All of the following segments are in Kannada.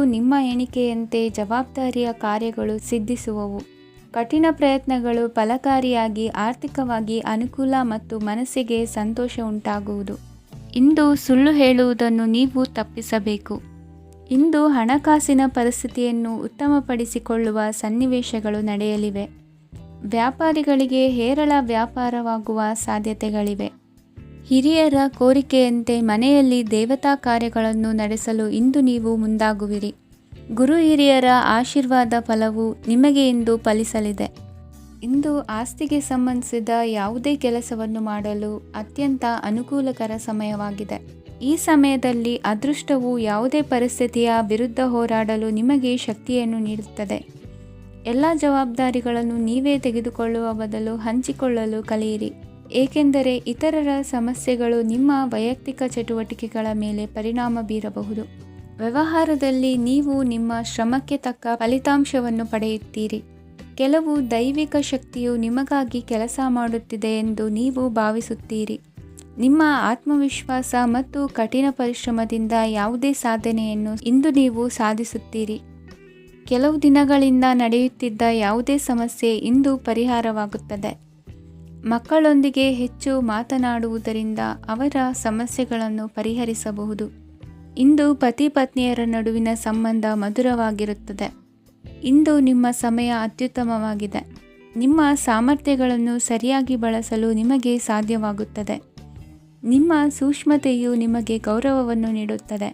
ನಿಮ್ಮ ಎಣಿಕೆಯಂತೆ ಜವಾಬ್ದಾರಿಯ ಕಾರ್ಯಗಳು ಸಿದ್ಧಿಸುವವು. ಕಠಿಣ ಪ್ರಯತ್ನಗಳು ಫಲಕಾರಿಯಾಗಿ ಆರ್ಥಿಕವಾಗಿ ಅನುಕೂಲ ಮತ್ತು ಮನಸ್ಸಿಗೆ ಸಂತೋಷ ಉಂಟಾಗುವುದು. ಇಂದು ಸುಳ್ಳು ಹೇಳುವುದನ್ನು ನೀವು ತಪ್ಪಿಸಬೇಕು. ಇಂದು ಹಣಕಾಸಿನ ಪರಿಸ್ಥಿತಿಯನ್ನು ಉತ್ತಮಪಡಿಸಿಕೊಳ್ಳುವ ಸನ್ನಿವೇಶಗಳು ನಡೆಯಲಿವೆ. ವ್ಯಾಪಾರಿಗಳಿಗೆ ಹೇರಳ ವ್ಯಾಪಾರವಾಗುವ ಸಾಧ್ಯತೆಗಳಿವೆ. ಹಿರಿಯರ ಕೋರಿಕೆಯಂತೆ ಮನೆಯಲ್ಲಿ ದೇವತಾ ಕಾರ್ಯಗಳನ್ನು ನಡೆಸಲು ಇಂದು ನೀವು ಮುಂದಾಗುವಿರಿ. ಗುರು ಹಿರಿಯರ ಆಶೀರ್ವಾದ ಫಲವು ನಿಮಗೆ ಇಂದು ಫಲಿಸಲಿದೆ. ಇಂದು ಆಸ್ತಿಗೆ ಸಂಬಂಧಿಸಿದ ಯಾವುದೇ ಕೆಲಸವನ್ನು ಮಾಡಲು ಅತ್ಯಂತ ಅನುಕೂಲಕರ ಸಮಯವಾಗಿದೆ. ಈ ಸಮಯದಲ್ಲಿ ಅದೃಷ್ಟವು ಯಾವುದೇ ಪರಿಸ್ಥಿತಿಯ ವಿರುದ್ಧ ಹೋರಾಡಲು ನಿಮಗೆ ಶಕ್ತಿಯನ್ನು ನೀಡುತ್ತದೆ. ಎಲ್ಲ ಜವಾಬ್ದಾರಿಗಳನ್ನು ನೀವೇ ತೆಗೆದುಕೊಳ್ಳುವ ಬದಲು ಹಂಚಿಕೊಳ್ಳಲು ಕಲಿಯಿರಿ, ಏಕೆಂದರೆ ಇತರರ ಸಮಸ್ಯೆಗಳು ನಿಮ್ಮ ವೈಯಕ್ತಿಕ ಚಟುವಟಿಕೆಗಳ ಮೇಲೆ ಪರಿಣಾಮ ಬೀರಬಹುದು. ವ್ಯವಹಾರದಲ್ಲಿ ನೀವು ನಿಮ್ಮ ಶ್ರಮಕ್ಕೆ ತಕ್ಕ ಫಲಿತಾಂಶವನ್ನು ಪಡೆಯುತ್ತೀರಿ. ಕೆಲವು ದೈವಿಕ ಶಕ್ತಿಯು ನಿಮಗಾಗಿ ಕೆಲಸ ಮಾಡುತ್ತಿದೆ ಎಂದು ನೀವು ಭಾವಿಸುತ್ತೀರಿ. ನಿಮ್ಮ ಆತ್ಮವಿಶ್ವಾಸ ಮತ್ತು ಕಠಿಣ ಪರಿಶ್ರಮದಿಂದ ಯಾವುದೇ ಸಾಧನೆಯನ್ನು ಇಂದು ನೀವು ಸಾಧಿಸುತ್ತೀರಿ. ಕೆಲವು ದಿನಗಳಿಂದ ನಡೆಯುತ್ತಿದ್ದ ಯಾವುದೇ ಸಮಸ್ಯೆ ಇಂದು ಪರಿಹಾರವಾಗುತ್ತದೆ. ಮಕ್ಕಳೊಂದಿಗೆ ಹೆಚ್ಚು ಮಾತನಾಡುವುದರಿಂದ ಅವರ ಸಮಸ್ಯೆಗಳನ್ನು ಪರಿಹರಿಸಬಹುದು. ಇಂದು ಪತಿ ಪತ್ನಿಯರ ನಡುವಿನ ಸಂಬಂಧ ಮಧುರವಾಗಿರುತ್ತದೆ. ಇಂದು ನಿಮ್ಮ ಸಮಯ ಅತ್ಯುತ್ತಮವಾಗಿದೆ. ನಿಮ್ಮ ಸಾಮರ್ಥ್ಯಗಳನ್ನು ಸರಿಯಾಗಿ ಬಳಸಲು ನಿಮಗೆ ಸಾಧ್ಯವಾಗುತ್ತದೆ. ನಿಮ್ಮ ಸೂಕ್ಷ್ಮತೆಯು ನಿಮಗೆ ಗೌರವವನ್ನು ನೀಡುತ್ತದೆ.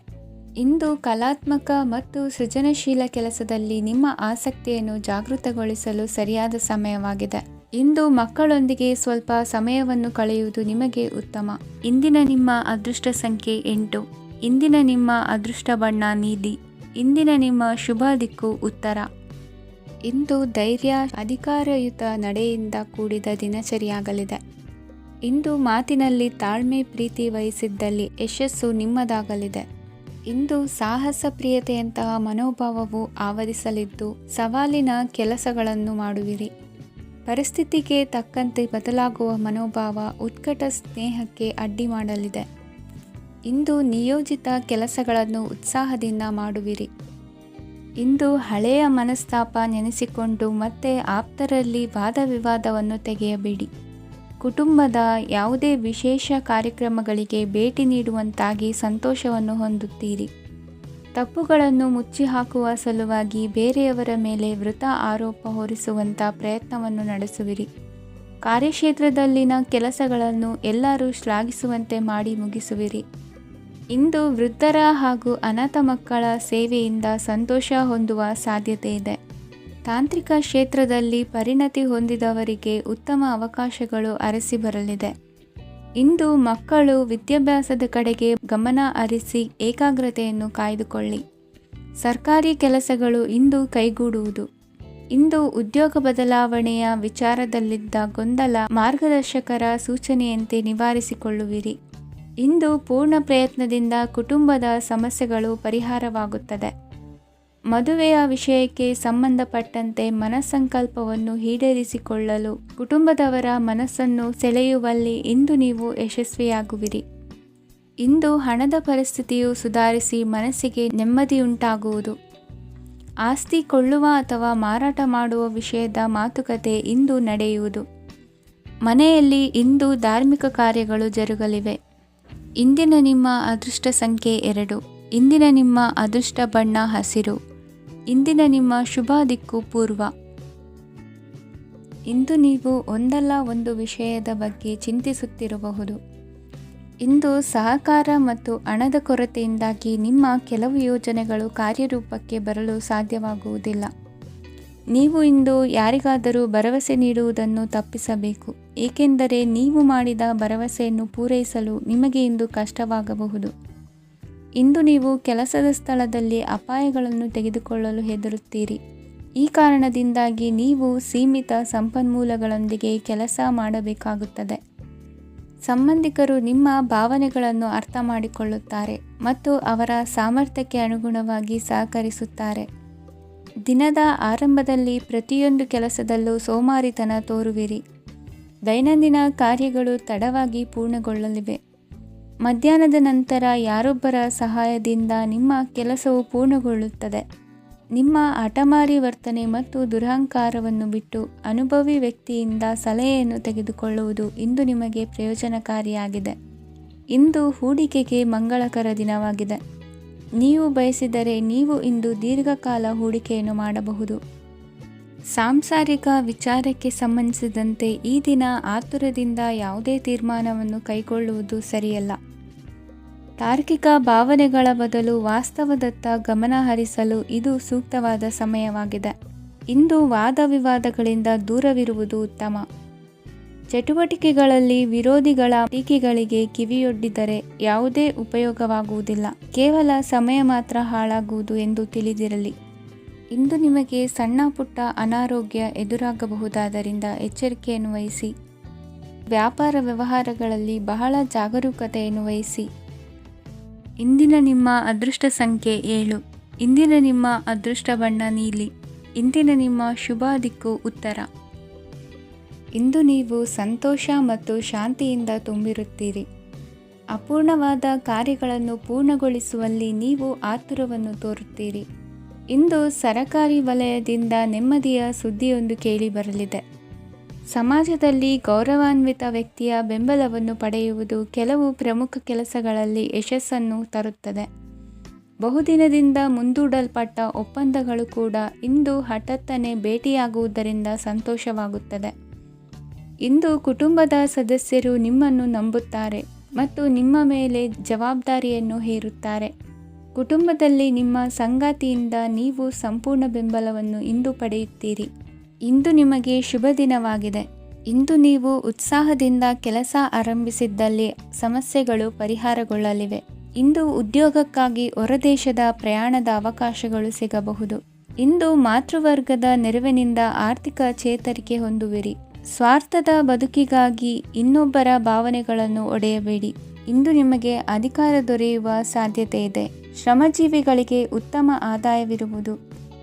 ಇಂದು ಕಲಾತ್ಮಕ ಮತ್ತು ಸೃಜನಶೀಲ ಕೆಲಸದಲ್ಲಿ ನಿಮ್ಮ ಆಸಕ್ತಿಯನ್ನು ಜಾಗೃತಗೊಳಿಸಲು ಸರಿಯಾದ ಸಮಯವಾಗಿದೆ. ಇಂದು ಮಕ್ಕಳೊಂದಿಗೆ ಸ್ವಲ್ಪ ಸಮಯವನ್ನು ಕಳೆಯುವುದು ನಿಮಗೆ ಉತ್ತಮ. ಇಂದಿನ ನಿಮ್ಮ ಅದೃಷ್ಟ ಸಂಖ್ಯೆ 8. ಇಂದಿನ ನಿಮ್ಮ ಅದೃಷ್ಟ ಬಣ್ಣ ನೀಲಿ. ಇಂದಿನ ನಿಮ್ಮ ಶುಭ ದಿಕ್ಕು ಉತ್ತರ. ಇಂದು ಧೈರ್ಯ, ಅಧಿಕಾರಯುತ ನಡೆಯಿಂದ ಕೂಡಿದ ದಿನಚರಿಯಾಗಲಿದೆ. ಇಂದು ಮಾತಿನಲ್ಲಿ ತಾಳ್ಮೆ, ಪ್ರೀತಿ ವಹಿಸಿದ್ದಲ್ಲಿ ಯಶಸ್ಸು ನಿಮ್ಮದಾಗಲಿದೆ. ಇಂದು ಸಾಹಸ ಪ್ರಿಯತೆಯಂತಹ ಮನೋಭಾವವು ಆವರಿಸಲಿದ್ದು ಸವಾಲಿನ ಕೆಲಸಗಳನ್ನು ಮಾಡುವಿರಿ. ಪರಿಸ್ಥಿತಿಗೆ ತಕ್ಕಂತೆ ಬದಲಾಗುವ ಮನೋಭಾವ ಉತ್ಕಟ ಸ್ನೇಹಕ್ಕೆ ಅಡ್ಡಿ ಮಾಡಲಿದೆ. ಇಂದು ನಿಯೋಜಿತ ಕೆಲಸಗಳನ್ನು ಉತ್ಸಾಹದಿಂದ ಮಾಡುವಿರಿ. ಇಂದು ಹಳೆಯ ಮನಸ್ತಾಪ ನೆನೆಸಿಕೊಂಡು ಮತ್ತೆ ಆಪ್ತರಲ್ಲಿ ವಾದ ವಿವಾದವನ್ನು ತೆಗೆಯಬೇಡಿ. ಕುಟುಂಬದ ಯಾವುದೇ ವಿಶೇಷ ಕಾರ್ಯಕ್ರಮಗಳಿಗೆ ಭೇಟಿ ನೀಡುವಂತಾಗಿ ಸಂತೋಷವನ್ನು ಹೊಂದುತ್ತೀರಿ. ತಪ್ಪುಗಳನ್ನು ಮುಚ್ಚಿಹಾಕುವ ಸಲುವಾಗಿ ಬೇರೆಯವರ ಮೇಲೆ ವೃಥಾ ಆರೋಪ ಹೊರಿಸುವಂಥ ಪ್ರಯತ್ನವನ್ನು ನಡೆಸುವಿರಿ. ಕಾರ್ಯಕ್ಷೇತ್ರದಲ್ಲಿನ ಕೆಲಸಗಳನ್ನು ಎಲ್ಲರೂ ಶ್ಲಾಘಿಸುವಂತೆ ಮಾಡಿ ಮುಗಿಸುವಿರಿ. ಇಂದು ವೃದ್ಧರ ಹಾಗೂ ಅನಾಥ ಮಕ್ಕಳ ಸೇವೆಯಿಂದ ಸಂತೋಷ ಹೊಂದುವ ಸಾಧ್ಯತೆ ಇದೆ. ತಾಂತ್ರಿಕ ಕ್ಷೇತ್ರದಲ್ಲಿ ಪರಿಣತಿ ಹೊಂದಿದವರಿಗೆ ಉತ್ತಮ ಅವಕಾಶಗಳು ಅರಸಿ ಬರಲಿದೆ. ಇಂದು ಮಕ್ಕಳು ವಿದ್ಯಾಭ್ಯಾಸದ ಕಡೆಗೆ ಗಮನ ಹರಿಸಿ ಏಕಾಗ್ರತೆಯನ್ನು ಕಾಯ್ದುಕೊಳ್ಳಿ. ಸರ್ಕಾರಿ ಕೆಲಸಗಳು ಇಂದು ಕೈಗೂಡುವುದು. ಇಂದು ಉದ್ಯೋಗ ಬದಲಾವಣೆಯ ವಿಚಾರದಲ್ಲಿದ್ದ ಗೊಂದಲ ಮಾರ್ಗದರ್ಶಕರ ಸೂಚನೆಯಂತೆ ನಿವಾರಿಸಿಕೊಳ್ಳುವಿರಿ. ಇಂದು ಪೂರ್ಣ ಪ್ರಯತ್ನದಿಂದ ಕುಟುಂಬದ ಸಮಸ್ಯೆಗಳು ಪರಿಹಾರವಾಗುತ್ತದೆ. ಮದುವೆಯ ವಿಷಯಕ್ಕೆ ಸಂಬಂಧಪಟ್ಟಂತೆ ಮನಸ್ಸಂಕಲ್ಪವನ್ನು ಈಡೇರಿಸಿಕೊಳ್ಳಲು ಕುಟುಂಬದವರ ಮನಸ್ಸನ್ನು ಸೆಳೆಯುವಲ್ಲಿ ಇಂದು ನೀವು ಯಶಸ್ವಿಯಾಗುವಿರಿ. ಇಂದು ಹಣದ ಪರಿಸ್ಥಿತಿಯು ಸುಧಾರಿಸಿ ಮನಸ್ಸಿಗೆ ನೆಮ್ಮದಿಯುಂಟಾಗುವುದು. ಆಸ್ತಿ ಕೊಳ್ಳುವ ಅಥವಾ ಮಾರಾಟ ಮಾಡುವ ವಿಷಯದ ಮಾತುಕತೆ ಇಂದು ನಡೆಯುವುದು. ಮನೆಯಲ್ಲಿ ಇಂದು ಧಾರ್ಮಿಕ ಕಾರ್ಯಗಳು ಜರುಗಲಿವೆ. ಇಂದಿನ ನಿಮ್ಮ ಅದೃಷ್ಟ ಸಂಖ್ಯೆ 2. ಇಂದಿನ ನಿಮ್ಮ ಅದೃಷ್ಟ ಬಣ್ಣ ಹಸಿರು. ಇಂದಿನ ನಿಮ್ಮ ಶುಭ ದಿಕ್ಕು ಪೂರ್ವ. ಇಂದು ನೀವು ಒಂದಲ್ಲ ಒಂದು ವಿಷಯದ ಬಗ್ಗೆ ಚಿಂತಿಸುತ್ತಿರಬಹುದು. ಇಂದು ಸಹಕಾರ ಮತ್ತು ಹಣದ ಕೊರತೆಯಿಂದಾಗಿ ನಿಮ್ಮ ಕೆಲವು ಯೋಜನೆಗಳು ಕಾರ್ಯರೂಪಕ್ಕೆ ಬರಲು ಸಾಧ್ಯವಾಗುವುದಿಲ್ಲ. ನೀವು ಇಂದು ಯಾರಿಗಾದರೂ ಭರವಸೆ ನೀಡುವುದನ್ನು ತಪ್ಪಿಸಬೇಕು, ಏಕೆಂದರೆ ನೀವು ಮಾಡಿದ ಭರವಸೆಯನ್ನು ಪೂರೈಸಲು ನಿಮಗೆ ಇಂದು ಕಷ್ಟವಾಗಬಹುದು. ಇಂದು ನೀವು ಕೆಲಸದ ಸ್ಥಳದಲ್ಲಿ ಅಪಾಯಗಳನ್ನು ತೆಗೆದುಕೊಳ್ಳಲು ಹೆದರುತ್ತೀರಿ. ಈ ಕಾರಣದಿಂದಾಗಿ ನೀವು ಸೀಮಿತ ಸಂಪನ್ಮೂಲಗಳೊಂದಿಗೆ ಕೆಲಸ ಮಾಡಬೇಕಾಗುತ್ತದೆ. ಸಂಬಂಧಿಕರು ನಿಮ್ಮ ಭಾವನೆಗಳನ್ನು ಅರ್ಥ ಮಾಡಿಕೊಳ್ಳುತ್ತಾರೆ ಮತ್ತು ಅವರ ಸಾಮರ್ಥ್ಯಕ್ಕೆ ಅನುಗುಣವಾಗಿ ಸಹಕರಿಸುತ್ತಾರೆ. ದಿನದ ಆರಂಭದಲ್ಲಿ ಪ್ರತಿಯೊಂದು ಕೆಲಸದಲ್ಲೂ ಸೋಮಾರಿತನ ತೋರುವಿರಿ. ದೈನಂದಿನ ಕಾರ್ಯಗಳು ತಡವಾಗಿ ಪೂರ್ಣಗೊಳ್ಳಲಿವೆ. ಮಧ್ಯಾಹ್ನದ ನಂತರ ಯಾರೊಬ್ಬರ ಸಹಾಯದಿಂದ ನಿಮ್ಮ ಕೆಲಸವು ಪೂರ್ಣಗೊಳ್ಳುತ್ತದೆ. ನಿಮ್ಮ ಹಠಮಾರಿ ವರ್ತನೆ ಮತ್ತು ದುರಹಂಕಾರವನ್ನು ಬಿಟ್ಟು ಅನುಭವಿ ವ್ಯಕ್ತಿಯಿಂದ ಸಲಹೆಯನ್ನು ತೆಗೆದುಕೊಳ್ಳುವುದು ಇಂದು ನಿಮಗೆ ಪ್ರಯೋಜನಕಾರಿಯಾಗಿದೆ. ಇಂದು ಹೂಡಿಕೆಗೆ ಮಂಗಳಕರ ದಿನವಾಗಿದೆ. ನೀವು ಬಯಸಿದರೆ ನೀವು ಇಂದು ದೀರ್ಘಕಾಲ ಹೂಡಿಕೆಯನ್ನು ಮಾಡಬಹುದು. ಸಾಂಸಾರಿಕ ವಿಚಾರಕ್ಕೆ ಸಂಬಂಧಿಸಿದಂತೆ ಈ ದಿನ ಆತುರದಿಂದ ಯಾವುದೇ ತೀರ್ಮಾನವನ್ನು ಕೈಗೊಳ್ಳುವುದು ಸರಿಯಲ್ಲ. ತಾರ್ಕಿಕ ಭಾವನೆಗಳ ಬದಲು ವಾಸ್ತವದತ್ತ ಗಮನ ಹರಿಸಲು ಇದು ಸೂಕ್ತವಾದ ಸಮಯವಾಗಿದೆ. ಇಂದು ವಾದ ವಿವಾದಗಳಿಂದ ದೂರವಿರುವುದು ಉತ್ತಮ. ಚಟುವಟಿಕೆಗಳಲ್ಲಿ ವಿರೋಧಿಗಳ ಟೀಕೆಗಳಿಗೆ ಕಿವಿಯೊಡ್ಡಿದರೆ ಯಾವುದೇ ಉಪಯೋಗವಾಗುವುದಿಲ್ಲ, ಕೇವಲ ಸಮಯ ಮಾತ್ರ ಹಾಳಾಗುವುದು ಎಂದು ತಿಳಿದಿರಲಿ. ಇಂದು ನಿಮಗೆ ಸಣ್ಣ ಪುಟ್ಟ ಅನಾರೋಗ್ಯ ಎದುರಾಗಬಹುದಾದ್ದರಿಂದ ಎಚ್ಚರಿಕೆಯನ್ನು ವಹಿಸಿ. ವ್ಯಾಪಾರ ವ್ಯವಹಾರಗಳಲ್ಲಿ ಬಹಳ ಜಾಗರೂಕತೆಯನ್ನು ವಹಿಸಿ. ಇಂದಿನ ನಿಮ್ಮ ಅದೃಷ್ಟ ಸಂಖ್ಯೆ 7. ಇಂದಿನ ನಿಮ್ಮ ಅದೃಷ್ಟ ಬಣ್ಣ ನೀಲಿ. ಇಂದಿನ ನಿಮ್ಮ ಶುಭ ದಿಕ್ಕು ಉತ್ತರ. ಇಂದು ನೀವು ಸಂತೋಷ ಮತ್ತು ಶಾಂತಿಯಿಂದ ತುಂಬಿರುತ್ತೀರಿ. ಅಪೂರ್ಣವಾದ ಕಾರ್ಯಗಳನ್ನು ಪೂರ್ಣಗೊಳಿಸುವಲ್ಲಿ ನೀವು ಆತುರವನ್ನು ತೋರುತ್ತೀರಿ. ಇಂದು ಸರಕಾರಿ ವಲಯದಿಂದ ನೆಮ್ಮದಿಯ ಸುದ್ದಿಯೊಂದು ಕೇಳಿಬರಲಿದೆ. ಸಮಾಜದಲ್ಲಿ ಗೌರವಾನ್ವಿತ ವ್ಯಕ್ತಿಯ ಬೆಂಬಲವನ್ನು ಪಡೆಯುವುದು ಕೆಲವು ಪ್ರಮುಖ ಕೆಲಸಗಳಲ್ಲಿ ಯಶಸ್ಸನ್ನು ತರುತ್ತದೆ. ಬಹುದಿನದಿಂದ ಮುಂದೂಡಲ್ಪಟ್ಟ ಒಪ್ಪಂದಗಳು ಕೂಡ ಇಂದು ಹಠಾತ್ತನೆ ಭೇಟಿಯಾಗುವುದರಿಂದ ಸಂತೋಷವಾಗುತ್ತದೆ. ಇಂದು ಕುಟುಂಬದ ಸದಸ್ಯರು ನಿಮ್ಮನ್ನು ನಂಬುತ್ತಾರೆ ಮತ್ತು ನಿಮ್ಮ ಮೇಲೆ ಜವಾಬ್ದಾರಿಯನ್ನು ಹೇರುತ್ತಾರೆ. ಕುಟುಂಬದಲ್ಲಿ ನಿಮ್ಮ ಸಂಗಾತಿಯಿಂದ ನೀವು ಸಂಪೂರ್ಣ ಬೆಂಬಲವನ್ನು ಇಂದು ಪಡೆಯುತ್ತೀರಿ. ಇಂದು ನಿಮಗೆ ಶುಭ ದಿನವಾಗಿದೆ. ಇಂದು ನೀವು ಉತ್ಸಾಹದಿಂದ ಕೆಲಸ ಆರಂಭಿಸಿದ್ದಲ್ಲಿ ಸಮಸ್ಯೆಗಳು ಪರಿಹಾರಗೊಳ್ಳಲಿವೆ. ಇಂದು ಉದ್ಯೋಗಕ್ಕಾಗಿ ಹೊರದೇಶದ ಪ್ರಯಾಣದ ಅವಕಾಶಗಳು ಸಿಗಬಹುದು. ಇಂದು ಮಾತೃವರ್ಗದ ನೆರವಿನಿಂದ ಆರ್ಥಿಕ ಚೇತರಿಕೆ ಹೊಂದುವಿರಿ. ಸ್ವಾರ್ಥದ ಬದುಕಿಗಾಗಿ ಇನ್ನೊಬ್ಬರ ಭಾವನೆಗಳನ್ನು ಒಡೆಯಬೇಡಿ. ಇಂದು ನಿಮಗೆ ಅಧಿಕಾರ ದೊರೆಯುವ ಸಾಧ್ಯತೆ ಇದೆ. ಶ್ರಮಜೀವಿಗಳಿಗೆ ಉತ್ತಮ ಆದಾಯವಿರುವುದು.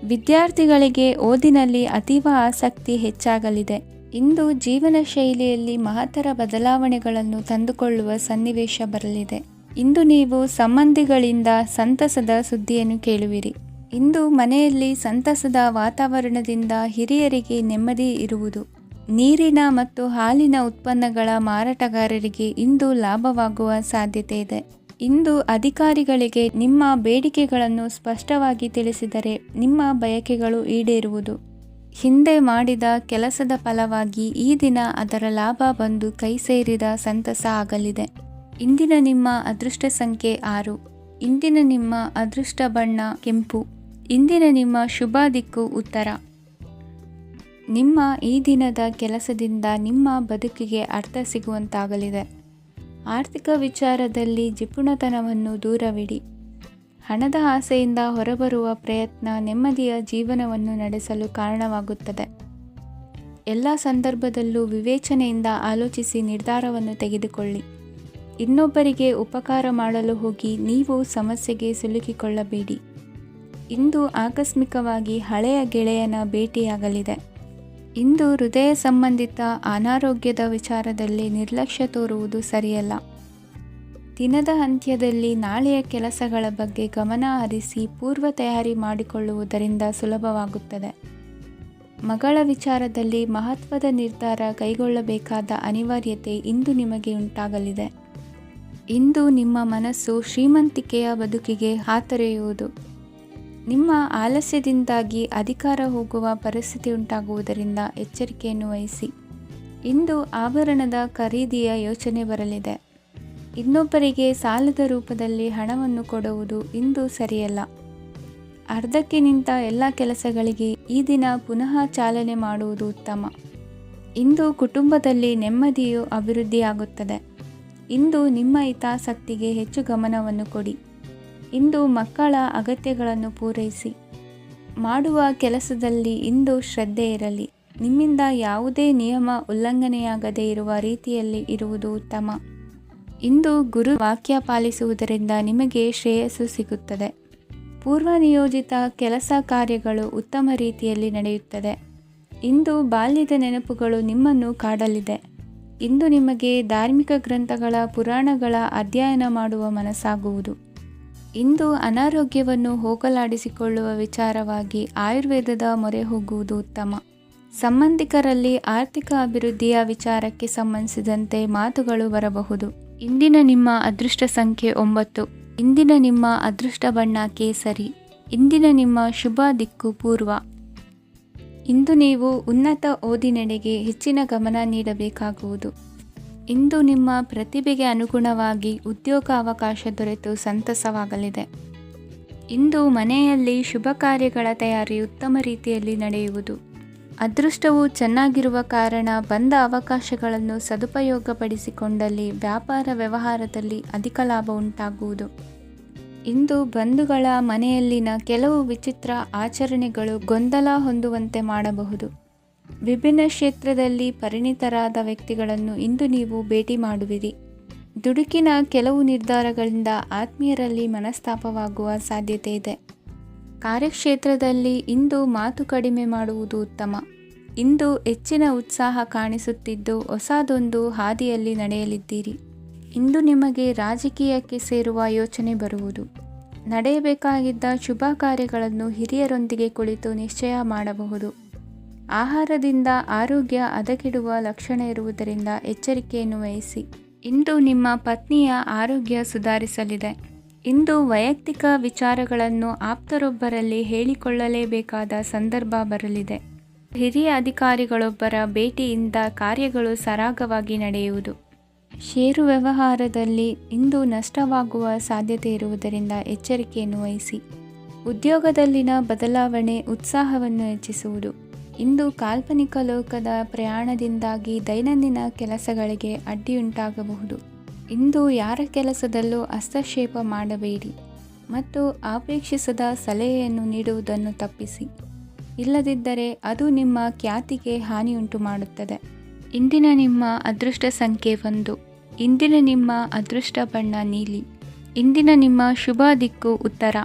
ವಿದ್ಯಾರ್ಥಿಗಳಿಗೆ ಓದಿನಲ್ಲಿ ಅತೀವ ಆಸಕ್ತಿ ಹೆಚ್ಚಾಗಲಿದೆ. ಇಂದು ಜೀವನ ಶೈಲಿಯಲ್ಲಿ ಮಹತ್ತರ ಬದಲಾವಣೆಗಳನ್ನು ತಂದುಕೊಳ್ಳುವ ಸನ್ನಿವೇಶ ಬರಲಿದೆ. ಇಂದು ನೀವು ಸಂಬಂಧಿಗಳಿಂದ ಸಂತಸದ ಸುದ್ದಿಯನ್ನು ಕೇಳುವಿರಿ. ಇಂದು ಮನೆಯಲ್ಲಿ ಸಂತಸದ ವಾತಾವರಣದಿಂದ ಹಿರಿಯರಿಗೆ ನೆಮ್ಮದಿ ಇರುವುದು. ನೀರಿನ ಮತ್ತು ಹಾಲಿನ ಉತ್ಪನ್ನಗಳ ಮಾರಾಟಗಾರರಿಗೆ ಇಂದು ಲಾಭವಾಗುವ ಸಾಧ್ಯತೆ ಇದೆ. ಇಂದು ಅಧಿಕಾರಿಗಳಿಗೆ ನಿಮ್ಮ ಬೇಡಿಕೆಗಳನ್ನು ಸ್ಪಷ್ಟವಾಗಿ ತಿಳಿಸಿದರೆ ನಿಮ್ಮ ಬಯಕೆಗಳು ಈಡೇರುವುದು. ಹಿಂದೆ ಮಾಡಿದ ಕೆಲಸದ ಫಲವಾಗಿ ಈ ದಿನ ಅದರ ಲಾಭ ಬಂದು ಕೈ ಸೇರಿದ ಸಂತಸ ಆಗಲಿದೆ. ಇಂದಿನ ನಿಮ್ಮ ಅದೃಷ್ಟ ಸಂಖ್ಯೆ 6. ಇಂದಿನ ನಿಮ್ಮ ಅದೃಷ್ಟ ಬಣ್ಣ ಕೆಂಪು. ಇಂದಿನ ನಿಮ್ಮ ಶುಭ ದಿಕ್ಕು ಉತ್ತರ. ನಿಮ್ಮ ಈ ದಿನದ ಕೆಲಸದಿಂದ ನಿಮ್ಮ ಬದುಕಿಗೆ ಅರ್ಥ ಸಿಗುವಂತಾಗಲಿದೆ. ಆರ್ಥಿಕ ವಿಚಾರದಲ್ಲಿ ಜಿಪುಣತನವನ್ನು ದೂರವಿಡಿ. ಹಣದ ಆಸೆಯಿಂದ ಹೊರಬರುವ ಪ್ರಯತ್ನ ನೆಮ್ಮದಿಯ ಜೀವನವನ್ನು ನಡೆಸಲು ಕಾರಣವಾಗುತ್ತದೆ. ಎಲ್ಲ ಸಂದರ್ಭದಲ್ಲೂ ವಿವೇಚನೆಯಿಂದ ಆಲೋಚಿಸಿ ನಿರ್ಧಾರವನ್ನು ತೆಗೆದುಕೊಳ್ಳಿ. ಇನ್ನೊಬ್ಬರಿಗೆ ಉಪಕಾರ ಮಾಡಲು ಹೋಗಿ ನೀವು ಸಮಸ್ಯೆಗೆ ಸಿಲುಕಿಕೊಳ್ಳಬೇಡಿ. ಇಂದು ಆಕಸ್ಮಿಕವಾಗಿ ಹಳೆಯ ಗೆಳೆಯನ ಭೇಟಿಯಾಗಲಿದೆ. ಇಂದು ಹೃದಯ ಸಂಬಂಧಿತ ಅನಾರೋಗ್ಯದ ವಿಚಾರದಲ್ಲಿ ನಿರ್ಲಕ್ಷ್ಯ ತೋರುವುದು ಸರಿಯಲ್ಲ. ದಿನದ ಅಂತ್ಯದಲ್ಲಿ ನಾಳೆಯ ಕೆಲಸಗಳ ಬಗ್ಗೆ ಗಮನ ಹರಿಸಿ ಪೂರ್ವ ತಯಾರಿ ಮಾಡಿಕೊಳ್ಳುವುದರಿಂದ ಸುಲಭವಾಗುತ್ತದೆ. ಮಗಳ ವಿಚಾರದಲ್ಲಿ ಮಹತ್ವದ ನಿರ್ಧಾರ ಕೈಗೊಳ್ಳಬೇಕಾದ ಅನಿವಾರ್ಯತೆ ಇಂದು ನಿಮಗೆ ಉಂಟಾಗಲಿದೆ. ಇಂದು ನಿಮ್ಮ ಮನಸ್ಸು ಶ್ರೀಮಂತಿಕೆಯ ಬದುಕಿಗೆ ಹಾತೊರೆಯುವುದು. ನಿಮ್ಮ ಆಲಸ್ಯದಿಂದಾಗಿ ಅಧಿಕಾರ ಹೋಗುವ ಪರಿಸ್ಥಿತಿ ಉಂಟಾಗುವುದರಿಂದ ಎಚ್ಚರಿಕೆಯನ್ನು ವಹಿಸಿ. ಇಂದು ಆಭರಣದ ಖರೀದಿಯ ಯೋಚನೆ ಬರಲಿದೆ. ಇನ್ನೊಬ್ಬರಿಗೆ ಸಾಲದ ರೂಪದಲ್ಲಿ ಹಣವನ್ನು ಕೊಡುವುದು ಇಂದು ಸರಿಯಲ್ಲ. ಅರ್ಧಕ್ಕೆ ನಿಂತ ಎಲ್ಲ ಕೆಲಸಗಳಿಗೆ ಈ ದಿನ ಪುನಃ ಚಾಲನೆ ಮಾಡುವುದು ಉತ್ತಮ. ಇಂದು ಕುಟುಂಬದಲ್ಲಿ ನೆಮ್ಮದಿಯು ಅಭಿವೃದ್ಧಿಯಾಗುತ್ತದೆ. ಇಂದು ನಿಮ್ಮ ಹಿತಾಸಕ್ತಿಗೆ ಹೆಚ್ಚು ಗಮನವನ್ನು ಕೊಡಿ. ಇಂದು ಮಕ್ಕಳ ಅಗತ್ಯಗಳನ್ನು ಪೂರೈಸಿ. ಮಾಡುವ ಕೆಲಸದಲ್ಲಿ ಇಂದು ಶ್ರದ್ಧೆ ಇರಲಿ. ನಿಮ್ಮಿಂದ ಯಾವುದೇ ನಿಯಮ ಉಲ್ಲಂಘನೆಯಾಗದೇ ಇರುವ ರೀತಿಯಲ್ಲಿ ಇರುವುದು ಉತ್ತಮ. ಇಂದು ಗುರು ವಾಕ್ಯ ಪಾಲಿಸುವುದರಿಂದ ನಿಮಗೆ ಶ್ರೇಯಸ್ಸು ಸಿಗುತ್ತದೆ. ಪೂರ್ವ ನಿಯೋಜಿತ ಕೆಲಸ ಕಾರ್ಯಗಳು ಉತ್ತಮ ರೀತಿಯಲ್ಲಿ ನಡೆಯುತ್ತದೆ. ಇಂದು ಬಾಲ್ಯದ ನೆನಪುಗಳು ನಿಮ್ಮನ್ನು ಕಾಡಲಿದೆ. ಇಂದು ನಿಮಗೆ ಧಾರ್ಮಿಕ ಗ್ರಂಥಗಳ ಪುರಾಣಗಳ ಅಧ್ಯಯನ ಮಾಡುವ ಮನಸ್ಸಾಗುವುದು. ಇಂದು ಅನಾರೋಗ್ಯವನ್ನು ಹೋಗಲಾಡಿಸಿಕೊಳ್ಳುವ ವಿಚಾರವಾಗಿ ಆಯುರ್ವೇದದ ಮೊರೆ ಹೋಗುವುದು ಉತ್ತಮ. ಸಂಬಂಧಿಕರಲ್ಲಿ ಆರ್ಥಿಕ ಅಭಿವೃದ್ಧಿಯ ವಿಚಾರಕ್ಕೆ ಸಂಬಂಧಿಸಿದಂತೆ ಮಾತುಗಳು ಬರಬಹುದು. ಇಂದಿನ ನಿಮ್ಮ ಅದೃಷ್ಟ ಸಂಖ್ಯೆ 9. ಇಂದಿನ ನಿಮ್ಮ ಅದೃಷ್ಟ ಬಣ್ಣ ಕೇಸರಿ. ಇಂದಿನ ನಿಮ್ಮ ಶುಭ ದಿಕ್ಕು ಪೂರ್ವ. ಇಂದು ನೀವು ಉನ್ನತ ಓದಿನೆಡೆಗೆ ಹೆಚ್ಚಿನ ಗಮನ ನೀಡಬೇಕಾಗುವುದು. ಇಂದು ನಿಮ್ಮ ಪ್ರತಿಭೆಗೆ ಅನುಗುಣವಾಗಿ ಉದ್ಯೋಗಾವಕಾಶ ದೊರೆತು ಸಂತಸವಾಗಲಿದೆ. ಇಂದು ಮನೆಯಲ್ಲಿ ಶುಭ ಕಾರ್ಯಗಳ ತಯಾರಿ ಉತ್ತಮ ರೀತಿಯಲ್ಲಿ ನಡೆಯುವುದು. ಅದೃಷ್ಟವು ಚೆನ್ನಾಗಿರುವ ಕಾರಣ ಬಂದ ಅವಕಾಶಗಳನ್ನು ಸದುಪಯೋಗಪಡಿಸಿಕೊಂಡಲ್ಲಿ ವ್ಯಾಪಾರ ವ್ಯವಹಾರದಲ್ಲಿ ಅಧಿಕ ಲಾಭ ಉಂಟಾಗುವುದು. ಇಂದು ಬಂಧುಗಳ ಮನೆಯಲ್ಲಿನ ಕೆಲವು ವಿಚಿತ್ರ ಆಚರಣೆಗಳು ಗೊಂದಲ ಹೊಂದುವಂತೆ ಮಾಡಬಹುದು. ವಿಭಿನ್ನ ಕ್ಷೇತ್ರದಲ್ಲಿ ಪರಿಣಿತರಾದ ವ್ಯಕ್ತಿಗಳನ್ನು ಇಂದು ನೀವು ಭೇಟಿ ಮಾಡುವಿರಿ. ದುಡುಕಿನ ಕೆಲವು ನಿರ್ಧಾರಗಳಿಂದ ಆತ್ಮೀಯರಲ್ಲಿ ಮನಸ್ತಾಪವಾಗುವ ಸಾಧ್ಯತೆ ಇದೆ. ಕಾರ್ಯಕ್ಷೇತ್ರದಲ್ಲಿ ಇಂದು ಮಾತು ಕಡಿಮೆ ಮಾಡುವುದು ಉತ್ತಮ. ಇಂದು ಹೆಚ್ಚಿನ ಉತ್ಸಾಹ ಕಾಣಿಸುತ್ತಿದ್ದು ಹೊಸದೊಂದು ಹಾದಿಯಲ್ಲಿ ನಡೆಯಲಿದ್ದೀರಿ. ಇಂದು ನಿಮಗೆ ರಾಜಕೀಯಕ್ಕೆ ಸೇರುವ ಯೋಚನೆ ಬರುವುದು. ನಡೆಯಬೇಕಾಗಿದ್ದ ಶುಭ ಕಾರ್ಯಗಳನ್ನು ಹಿರಿಯರೊಂದಿಗೆ ಕುಳಿತು ನಿಶ್ಚಯ ಮಾಡಬಹುದು. ಆಹಾರದಿಂದ ಆರೋಗ್ಯ ಹದಗೆಡುವ ಲಕ್ಷಣ ಇರುವುದರಿಂದ ಎಚ್ಚರಿಕೆಯನ್ನು ವಹಿಸಿ. ಇಂದು ನಿಮ್ಮ ಪತ್ನಿಯ ಆರೋಗ್ಯ ಸುಧಾರಿಸಲಿದೆ. ಇಂದು ವೈಯಕ್ತಿಕ ವಿಚಾರಗಳನ್ನು ಆಪ್ತರೊಬ್ಬರಲ್ಲಿ ಹೇಳಿಕೊಳ್ಳಲೇಬೇಕಾದ ಸಂದರ್ಭ ಬರಲಿದೆ. ಹಿರಿಯ ಅಧಿಕಾರಿಗಳೊಬ್ಬರ ಭೇಟಿಯಿಂದ ಕಾರ್ಯಗಳು ಸರಾಗವಾಗಿ ನಡೆಯುವುದು. ಷೇರು ವ್ಯವಹಾರದಲ್ಲಿ ಇಂದು ನಷ್ಟವಾಗುವ ಸಾಧ್ಯತೆ ಇರುವುದರಿಂದ ಎಚ್ಚರಿಕೆಯನ್ನು ವಹಿಸಿ. ಉದ್ಯೋಗದಲ್ಲಿನ ಬದಲಾವಣೆ ಉತ್ಸಾಹವನ್ನು ಹೆಚ್ಚಿಸುವುದು. ಇಂದು ಕಾಲ್ಪನಿಕ ಲೋಕದ ಪ್ರಯಾಣದಿಂದಾಗಿ ದೈನಂದಿನ ಕೆಲಸಗಳಿಗೆ ಅಡ್ಡಿಯುಂಟಾಗಬಹುದು. ಇಂದು ಯಾರ ಕೆಲಸದಲ್ಲೂ ಹಸ್ತಕ್ಷೇಪ ಮಾಡಬೇಡಿ ಮತ್ತು ಅಪೇಕ್ಷಿಸದ ಸಲಹೆಯನ್ನು ನೀಡುವುದನ್ನು ತಪ್ಪಿಸಿ. ಇಲ್ಲದಿದ್ದರೆ ಅದು ನಿಮ್ಮ ಖ್ಯಾತಿಗೆ ಹಾನಿಯುಂಟು ಮಾಡುತ್ತದೆ. ಇಂದಿನ ನಿಮ್ಮ ಅದೃಷ್ಟ ಸಂಖ್ಯೆ 1. ಇಂದಿನ ನಿಮ್ಮ ಅದೃಷ್ಟ ಬಣ್ಣ ನೀಲಿ. ಇಂದಿನ ನಿಮ್ಮ ಶುಭ ದಿಕ್ಕು ಉತ್ತರ.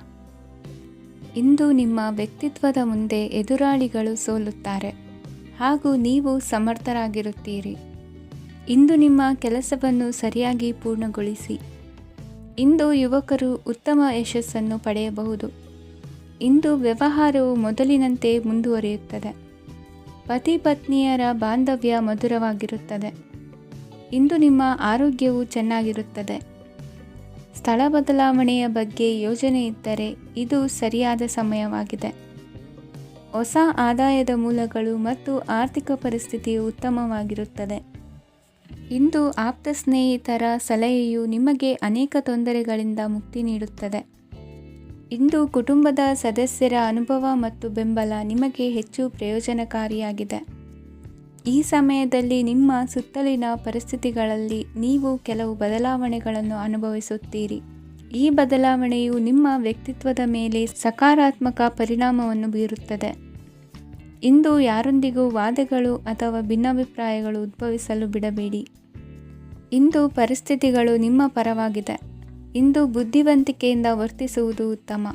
ಇಂದು ನಿಮ್ಮ ವ್ಯಕ್ತಿತ್ವದ ಮುಂದೆ ಎದುರಾಳಿಗಳು ಸೋಲುತ್ತಾರೆ ಹಾಗೂ ನೀವು ಸಮರ್ಥರಾಗಿರುತ್ತೀರಿ. ಇಂದು ನಿಮ್ಮ ಕೆಲಸವನ್ನು ಸರಿಯಾಗಿ ಪೂರ್ಣಗೊಳಿಸಿ. ಇಂದು ಯುವಕರು ಉತ್ತಮ ಯಶಸ್ಸನ್ನು ಪಡೆಯಬಹುದು. ಇಂದು ವ್ಯವಹಾರವು ಮೊದಲಿನಂತೆ ಮುಂದುವರಿಯುತ್ತದೆ. ಪತಿ ಪತ್ನಿಯರ ಬಾಂಧವ್ಯ ಮಧುರವಾಗಿರುತ್ತದೆ. ಇಂದು ನಿಮ್ಮ ಆರೋಗ್ಯವು ಚೆನ್ನಾಗಿರುತ್ತದೆ. ಸ್ಥಳ ಬದಲಾವಣೆಯ ಬಗ್ಗೆ ಯೋಜನೆ ಇದ್ದರೆ ಇದು ಸರಿಯಾದ ಸಮಯವಾಗಿದೆ. ಹೊಸ ಆದಾಯದ ಮೂಲಗಳು ಮತ್ತು ಆರ್ಥಿಕ ಪರಿಸ್ಥಿತಿಯು ಉತ್ತಮವಾಗಿರುತ್ತದೆ. ಇಂದು ಆಪ್ತ ಸ್ನೇಹಿತರ ಸಲಹೆಯು ನಿಮಗೆ ಅನೇಕ ತೊಂದರೆಗಳಿಂದ ಮುಕ್ತಿ ನೀಡುತ್ತದೆ. ಇಂದು ಕುಟುಂಬದ ಸದಸ್ಯರ ಅನುಭವ ಮತ್ತು ಬೆಂಬಲ ನಿಮಗೆ ಹೆಚ್ಚು ಪ್ರಯೋಜನಕಾರಿಯಾಗಿದೆ. ಈ ಸಮಯದಲ್ಲಿ ನಿಮ್ಮ ಸುತ್ತಲಿನ ಪರಿಸ್ಥಿತಿಗಳಲ್ಲಿ ನೀವು ಕೆಲವು ಬದಲಾವಣೆಗಳನ್ನು ಅನುಭವಿಸುತ್ತೀರಿ. ಈ ಬದಲಾವಣೆಯು ನಿಮ್ಮ ವ್ಯಕ್ತಿತ್ವದ ಮೇಲೆ ಸಕಾರಾತ್ಮಕ ಪರಿಣಾಮವನ್ನು ಬೀರುತ್ತದೆ. ಇಂದು ಯಾರೊಂದಿಗೂ ವಾದಗಳು ಅಥವಾ ಭಿನ್ನಾಭಿಪ್ರಾಯಗಳು ಉದ್ಭವಿಸಲು ಬಿಡಬೇಡಿ. ಇಂದು ಪರಿಸ್ಥಿತಿಗಳು ನಿಮ್ಮ ಪರವಾಗಿದೆ. ಇಂದು ಬುದ್ಧಿವಂತಿಕೆಯಿಂದ ವರ್ತಿಸುವುದು ಉತ್ತಮ.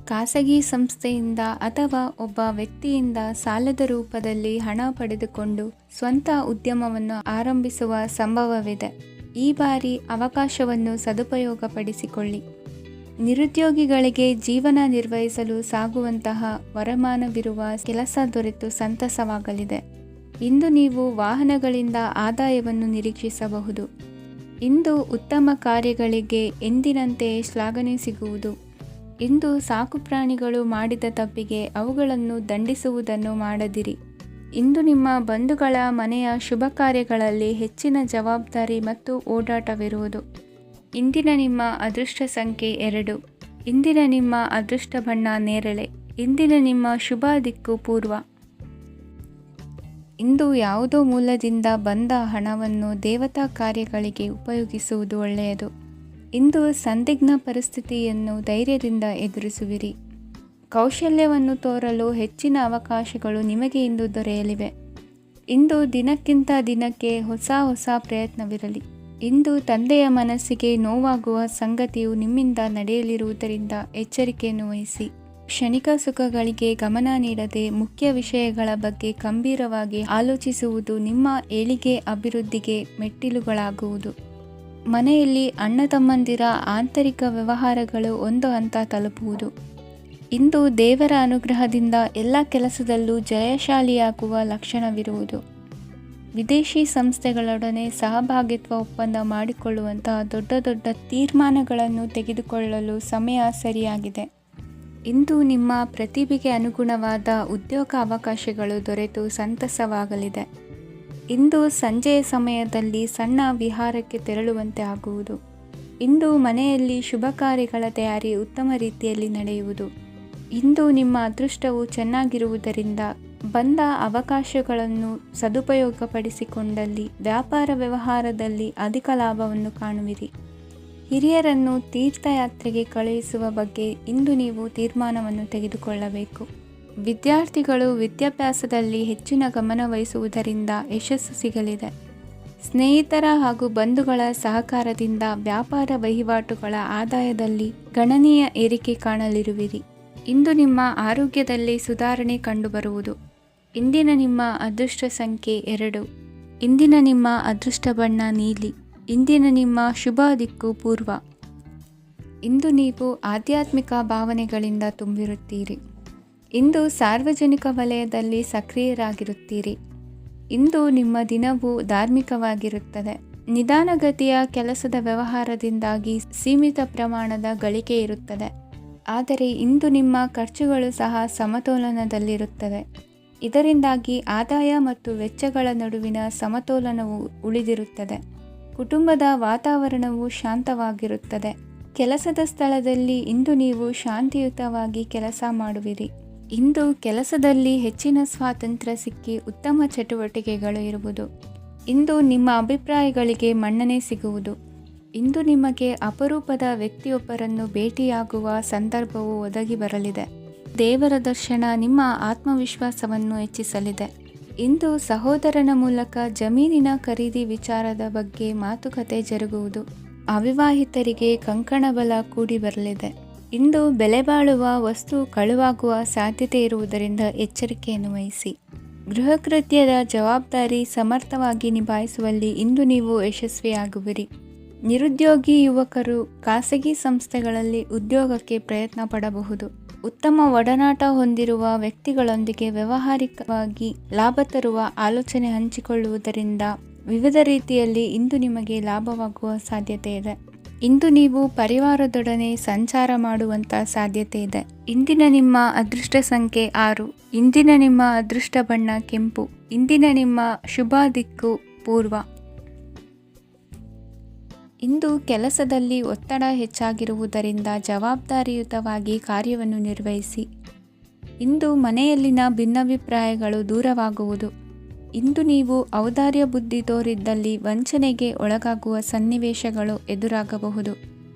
ಖಾಸಗಿ ಸಂಸ್ಥೆಯಿಂದ ಅಥವಾ ಒಬ್ಬ ವ್ಯಕ್ತಿಯಿಂದ ಸಾಲದ ರೂಪದಲ್ಲಿ ಹಣ ಪಡೆದುಕೊಂಡು ಸ್ವಂತ ಉದ್ಯಮವನ್ನು ಆರಂಭಿಸುವ ಸಂಭವವಿದೆ. ಈ ಬಾರಿ ಅವಕಾಶವನ್ನು ಸದುಪಯೋಗಪಡಿಸಿಕೊಳ್ಳಿ. ನಿರುದ್ಯೋಗಿಗಳಿಗೆ ಜೀವನ ನಿರ್ವಹಿಸಲು ಸಾಗುವಂತಹ ವರಮಾನವಿರುವ ಕೆಲಸ ದೊರೆತು ಸಂತಸವಾಗಲಿದೆ. ಇಂದು ನೀವು ವಾಹನಗಳಿಂದ ಆದಾಯವನ್ನು ನಿರೀಕ್ಷಿಸಬಹುದು. ಇಂದು ಉತ್ತಮ ಕಾರ್ಯಗಳಿಗೆ ಎಂದಿನಂತೆಯೇ ಶ್ಲಾಘನೆ ಸಿಗುವುದು. ಇಂದು ಸಾಕುಪ್ರಾಣಿಗಳು ಮಾಡಿದ ತಪ್ಪಿಗೆ ಅವುಗಳನ್ನು ದಂಡಿಸುವುದನ್ನು ಮಾಡದಿರಿ. ಇಂದು ನಿಮ್ಮ ಬಂಧುಗಳ ಮನೆಯ ಶುಭ ಕಾರ್ಯಗಳಲ್ಲಿ ಹೆಚ್ಚಿನ ಜವಾಬ್ದಾರಿ ಮತ್ತು ಓಡಾಟವಿರುವುದು. ಇಂದಿನ ನಿಮ್ಮ ಅದೃಷ್ಟ ಸಂಖ್ಯೆ 2. ಇಂದಿನ ನಿಮ್ಮ ಅದೃಷ್ಟ ಬಣ್ಣ ನೇರಳೆ. ಇಂದಿನ ನಿಮ್ಮ ಶುಭ ದಿಕ್ಕು ಪೂರ್ವ. ಇಂದು ಯಾವುದೋ ಮೂಲದಿಂದ ಬಂದ ಹಣವನ್ನು ದೇವತಾ ಕಾರ್ಯಗಳಿಗೆ ಉಪಯೋಗಿಸುವುದು ಒಳ್ಳೆಯದು. ಇಂದು ಸಂದಿಗ್ಧ ಪರಿಸ್ಥಿತಿಯನ್ನು ಧೈರ್ಯದಿಂದ ಎದುರಿಸುವಿರಿ. ಕೌಶಲ್ಯವನ್ನು ತೋರಲು ಹೆಚ್ಚಿನ ಅವಕಾಶಗಳು ನಿಮಗೆ ಇಂದು ದೊರೆಯಲಿವೆ. ಇಂದು ದಿನಕ್ಕಿಂತ ದಿನಕ್ಕೆ ಹೊಸ ಪ್ರಯತ್ನವಿರಲಿ. ಇಂದು ತಂದೆಯ ಮನಸ್ಸಿಗೆ ನೋವಾಗುವ ಸಂಗತಿಯು ನಿಮ್ಮಿಂದ ನಡೆಯಲಿರುವುದರಿಂದ ಎಚ್ಚರಿಕೆಯನ್ನು ವಹಿಸಿ. ಕ್ಷಣಿಕ ಸುಖಗಳಿಗೆ ಗಮನ ನೀಡದೆ ಮುಖ್ಯ ವಿಷಯಗಳ ಬಗ್ಗೆ ಗಂಭೀರವಾಗಿ ಆಲೋಚಿಸುವುದು ನಿಮ್ಮ ಏಳಿಗೆ ಅಭಿವೃದ್ಧಿಗೆ ಮೆಟ್ಟಿಲುಗಳಾಗುವುದು. ಮನೆಯಲ್ಲಿ ಅಣ್ಣ ತಮ್ಮಂದಿರ ಆಂತರಿಕ ವ್ಯವಹಾರಗಳು ಒಂದು ಹಂತ ತಲುಪುವುದು. ಇಂದು ದೇವರ ಅನುಗ್ರಹದಿಂದ ಎಲ್ಲ ಕೆಲಸದಲ್ಲೂ ಜಯಶಾಲಿಯಾಗುವ ಲಕ್ಷಣವಿರುವುದು. ವಿದೇಶಿ ಸಂಸ್ಥೆಗಳೊಡನೆ ಸಹಭಾಗಿತ್ವ ಒಪ್ಪಂದ ಮಾಡಿಕೊಳ್ಳುವಂತಹ ದೊಡ್ಡ ದೊಡ್ಡ ತೀರ್ಮಾನಗಳನ್ನು ತೆಗೆದುಕೊಳ್ಳಲು ಸಮಯ ಸರಿಯಾಗಿದೆ. ಇಂದು ನಿಮ್ಮ ಪ್ರತಿಭೆಗೆ ಅನುಗುಣವಾದ ಉದ್ಯೋಗ ಅವಕಾಶಗಳು ದೊರೆತು ಸಂತಸವಾಗಲಿದೆ. ಇಂದು ಸಂಜೆಯ ಸಮಯದಲ್ಲಿ ಸಣ್ಣ ವಿಹಾರಕ್ಕೆ ತೆರಳುವಂತೆ ಆಗುವುದು. ಇಂದು ಮನೆಯಲ್ಲಿ ಶುಭ ಕಾರ್ಯಗಳ ತಯಾರಿ ಉತ್ತಮ ರೀತಿಯಲ್ಲಿ ನಡೆಯುವುದು. ಇಂದು ನಿಮ್ಮ ಅದೃಷ್ಟವು ಚೆನ್ನಾಗಿರುವುದರಿಂದ ಬಂದ ಅವಕಾಶಗಳನ್ನು ಸದುಪಯೋಗಪಡಿಸಿಕೊಂಡಲ್ಲಿ ವ್ಯಾಪಾರ ವ್ಯವಹಾರದಲ್ಲಿ ಅಧಿಕ ಲಾಭವನ್ನು ಕಾಣುವಿರಿ. ಹಿರಿಯರನ್ನು ತೀರ್ಥಯಾತ್ರೆಗೆ ಕಳುಹಿಸುವ ಬಗ್ಗೆ ಇಂದು ನೀವು ತೀರ್ಮಾನವನ್ನು ತೆಗೆದುಕೊಳ್ಳಬೇಕು. ವಿದ್ಯಾರ್ಥಿಗಳು ವಿದ್ಯಾಭ್ಯಾಸದಲ್ಲಿ ಹೆಚ್ಚಿನ ಗಮನ ವಹಿಸುವುದರಿಂದ ಯಶಸ್ಸು ಸಿಗಲಿದೆ. ಸ್ನೇಹಿತರ ಹಾಗೂ ಬಂಧುಗಳ ಸಹಕಾರದಿಂದ ವ್ಯಾಪಾರ ವಹಿವಾಟುಗಳ ಆದಾಯದಲ್ಲಿ ಗಣನೀಯ ಏರಿಕೆ ಕಾಣಲಿರುವಿರಿ. ಇಂದು ನಿಮ್ಮ ಆರೋಗ್ಯದಲ್ಲಿ ಸುಧಾರಣೆ ಕಂಡುಬರುವುದು. ಇಂದಿನ ನಿಮ್ಮ ಅದೃಷ್ಟ ಸಂಖ್ಯೆ 2. ಇಂದಿನ ನಿಮ್ಮ ಅದೃಷ್ಟ ಬಣ್ಣ ನೀಲಿ. ಇಂದಿನ ನಿಮ್ಮ ಶುಭ ದಿಕ್ಕು ಪೂರ್ವ. ಇಂದು ನೀವು ಆಧ್ಯಾತ್ಮಿಕ ಭಾವನೆಗಳಿಂದ ತುಂಬಿರುತ್ತೀರಿ. ಇಂದು ಸಾರ್ವಜನಿಕ ವಲಯದಲ್ಲಿ ಸಕ್ರಿಯರಾಗಿರುತ್ತೀರಿ. ಇಂದು ನಿಮ್ಮ ದಿನವು ಧಾರ್ಮಿಕವಾಗಿರುತ್ತದೆ. ನಿಧಾನಗತಿಯ ಕೆಲಸದ ವ್ಯವಹಾರದಿಂದಾಗಿ ಸೀಮಿತ ಪ್ರಮಾಣದ ಗಳಿಕೆ ಇರುತ್ತದೆ. ಆದರೆ ಇಂದು ನಿಮ್ಮ ಖರ್ಚುಗಳು ಸಹ ಸಮತೋಲನದಲ್ಲಿರುತ್ತವೆ. ಇದರಿಂದಾಗಿ ಆದಾಯ ಮತ್ತು ವೆಚ್ಚಗಳ ನಡುವಿನ ಸಮತೋಲನವು ಉಳಿದಿರುತ್ತದೆ. ಕುಟುಂಬದ ವಾತಾವರಣವು ಶಾಂತವಾಗಿರುತ್ತದೆ. ಕೆಲಸದ ಸ್ಥಳದಲ್ಲಿ ಇಂದು ನೀವು ಶಾಂತಿಯುತವಾಗಿ ಕೆಲಸ ಮಾಡುವಿರಿ. ಇಂದು ಕೆಲಸದಲ್ಲಿ ಹೆಚ್ಚಿನ ಸ್ವಾತಂತ್ರ್ಯ ಸಿಕ್ಕಿ ಉತ್ತಮ ಚಟುವಟಿಕೆಗಳು ಇರುವುದು. ಇಂದು ನಿಮ್ಮ ಅಭಿಪ್ರಾಯಗಳಿಗೆ ಮನ್ನಣೆ ಸಿಗುವುದು. ಇಂದು ನಿಮಗೆ ಅಪರೂಪದ ವ್ಯಕ್ತಿಯೊಬ್ಬರನ್ನು ಭೇಟಿಯಾಗುವ ಸಂದರ್ಭವು ಒದಗಿ ಬರಲಿದೆ. ದೇವರ ದರ್ಶನ ನಿಮ್ಮ ಆತ್ಮವಿಶ್ವಾಸವನ್ನು ಹೆಚ್ಚಿಸಲಿದೆ. ಇಂದು ಸಹೋದರನ ಮೂಲಕ ಜಮೀನಿನ ಖರೀದಿ ವಿಚಾರದ ಬಗ್ಗೆ ಮಾತುಕತೆ ಜರುಗುವುದು. ಅವಿವಾಹಿತರಿಗೆ ಕಂಕಣ ಬಲ ಕೂಡಿ ಬರಲಿದೆ. ಇಂದು ಬೆಲೆ ಬಾಳುವ ವಸ್ತು ಕಳುವಾಗುವ ಸಾಧ್ಯತೆ ಇರುವುದರಿಂದ ಎಚ್ಚರಿಕೆಯನ್ನು ವಹಿಸಿ. ಗೃಹ ಕೃತ್ಯದ ಜವಾಬ್ದಾರಿ ಸಮರ್ಥವಾಗಿ ನಿಭಾಯಿಸುವಲ್ಲಿ ಇಂದು ನೀವು ಯಶಸ್ವಿಯಾಗುವಿರಿ. ನಿರುದ್ಯೋಗಿ ಯುವಕರು ಖಾಸಗಿ ಸಂಸ್ಥೆಗಳಲ್ಲಿ ಉದ್ಯೋಗಕ್ಕೆ ಪ್ರಯತ್ನ ಪಡಬಹುದು. ಉತ್ತಮ ಒಡನಾಟ ಹೊಂದಿರುವ ವ್ಯಕ್ತಿಗಳೊಂದಿಗೆ ವ್ಯಾವಹಾರಿಕವಾಗಿ ಲಾಭ ತರುವ ಆಲೋಚನೆ ಹಂಚಿಕೊಳ್ಳುವುದರಿಂದ ವಿವಿಧ ರೀತಿಯಲ್ಲಿ ಇಂದು ನಿಮಗೆ ಲಾಭವಾಗುವ ಸಾಧ್ಯತೆ ಇದೆ. ಇಂದು ನೀವು ಪರಿವಾರದೊಡನೆ ಸಂಚಾರ ಮಾಡುವಂಥ ಸಾಧ್ಯತೆ ಇದೆ. ಇಂದಿನ ನಿಮ್ಮ ಅದೃಷ್ಟ ಸಂಖ್ಯೆ 6. ಇಂದಿನ ನಿಮ್ಮ ಅದೃಷ್ಟ ಬಣ್ಣ ಕೆಂಪು. ಇಂದಿನ ನಿಮ್ಮ ಶುಭ ದಿಕ್ಕು ಪೂರ್ವ. ಇಂದು ಕೆಲಸದಲ್ಲಿ ಒತ್ತಡ ಹೆಚ್ಚಾಗಿರುವುದರಿಂದ ಜವಾಬ್ದಾರಿಯುತವಾಗಿ ಕಾರ್ಯವನ್ನು ನಿರ್ವಹಿಸಿ. ಇಂದು ಮನೆಯಲ್ಲಿನ ಭಿನ್ನಾಭಿಪ್ರಾಯಗಳು ದೂರವಾಗುವುದು. ಇಂದು ನೀವು ಔದಾರ್ಯ ಬುದ್ಧಿ ತೋರಿದ್ದಲ್ಲಿ ವಂಚನೆಗೆ ಒಳಗಾಗುವ ಸನ್ನಿವೇಶಗಳು ಎದುರಾಗಬಹುದು.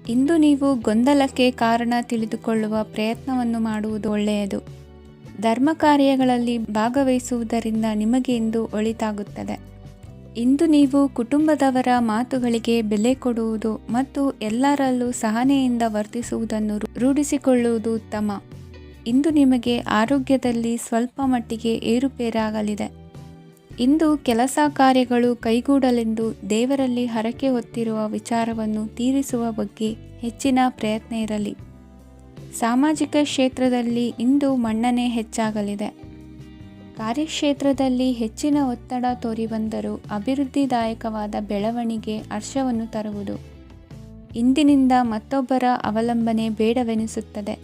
ಇಂದು ನೀವು ಗೊಂದಲಕ್ಕೆ ಕಾರಣ ತಿಳಿದುಕೊಳ್ಳುವ ಪ್ರಯತ್ನವನ್ನು ಮಾಡುವುದು ಒಳ್ಳೆಯದು. ಧರ್ಮ ಕಾರ್ಯಗಳಲ್ಲಿ ಭಾಗವಹಿಸುವುದರಿಂದ ನಿಮಗೆ ಇಂದು ಒಳಿತಾಗುತ್ತದೆ. ಇಂದು ನೀವು ಕುಟುಂಬದವರ ಮಾತುಗಳಿಗೆ ಬೆಲೆ ಕೊಡುವುದು ಮತ್ತು ಎಲ್ಲರಲ್ಲೂ ಸಹನೆಯಿಂದ ವರ್ತಿಸುವುದನ್ನು ರೂಢಿಸಿಕೊಳ್ಳುವುದು ಉತ್ತಮ. ಇಂದು ನಿಮಗೆ ಆರೋಗ್ಯದಲ್ಲಿ ಸ್ವಲ್ಪ ಮಟ್ಟಿಗೆ ಏರುಪೇರಾಗಲಿದೆ. ಇಂದು ಕೆಲಸ ಕಾರ್ಯಗಳು ಕೈಗೂಡಲೆಂದು ದೇವರಲ್ಲಿ ಹರಕೆ ಹೊತ್ತಿರುವ ವಿಚಾರವನ್ನು ತೀರಿಸುವ ಬಗ್ಗೆ ಹೆಚ್ಚಿನ ಪ್ರಯತ್ನ ಇರಲಿ. ಸಾಮಾಜಿಕ ಕ್ಷೇತ್ರದಲ್ಲಿ ಇಂದು ಮನ್ನಣೆ ಹೆಚ್ಚಾಗಲಿದೆ. ಕಾರ್ಯಕ್ಷೇತ್ರದಲ್ಲಿ ಹೆಚ್ಚಿನ ಒತ್ತಡ ತೋರಿಬಂದರೂ ಅಭಿವೃದ್ಧಿದಾಯಕವಾದ ಬೆಳವಣಿಗೆ ಹರ್ಷವನ್ನು ತರುವುದು. ಇಂದಿನಿಂದ ಮತ್ತೊಬ್ಬರ ಅವಲಂಬನೆ ಬೇಡವೆನಿಸುತ್ತದೆ.